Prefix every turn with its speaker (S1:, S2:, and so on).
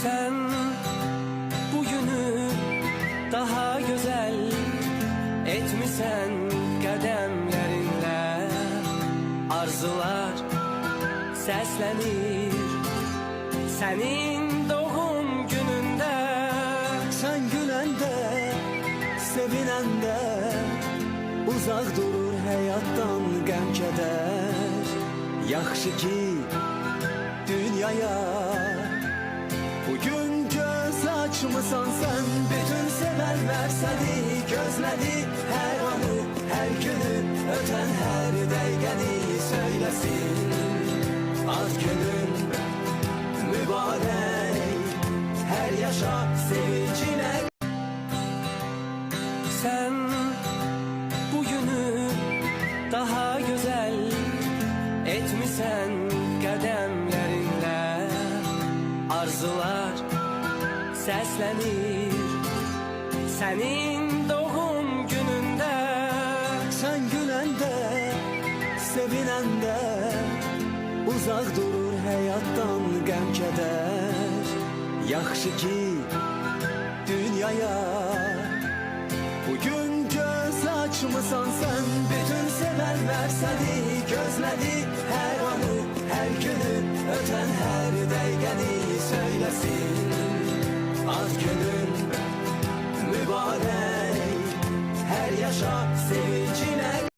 S1: Sen bugünü daha güzel etmişsen qədəmlərinlə. Arzular səslənir senin doğum gününde.
S2: Sen gülende, sevinende, uzak durur hayattan qəm kədər. Yaxşı ki dünyaya bugün göz açmısan sen. Bütün sevenler seni gözledi, her anı, her günü, öten her dəqiqəni söylesin. Ad günün mübarek, her yaşa sevincine.
S1: Sen bugünü daha güzel etmişsen qədəmlərinlə. Arzular səslənir senin doğum gününde.
S2: Sen gülende, sevinende, uzak durur hayattan qəm kədər. Yaxşı ki dünyaya bugün göz açmısan sen. Bütün sevenler seni gözledi, her anı, her günü,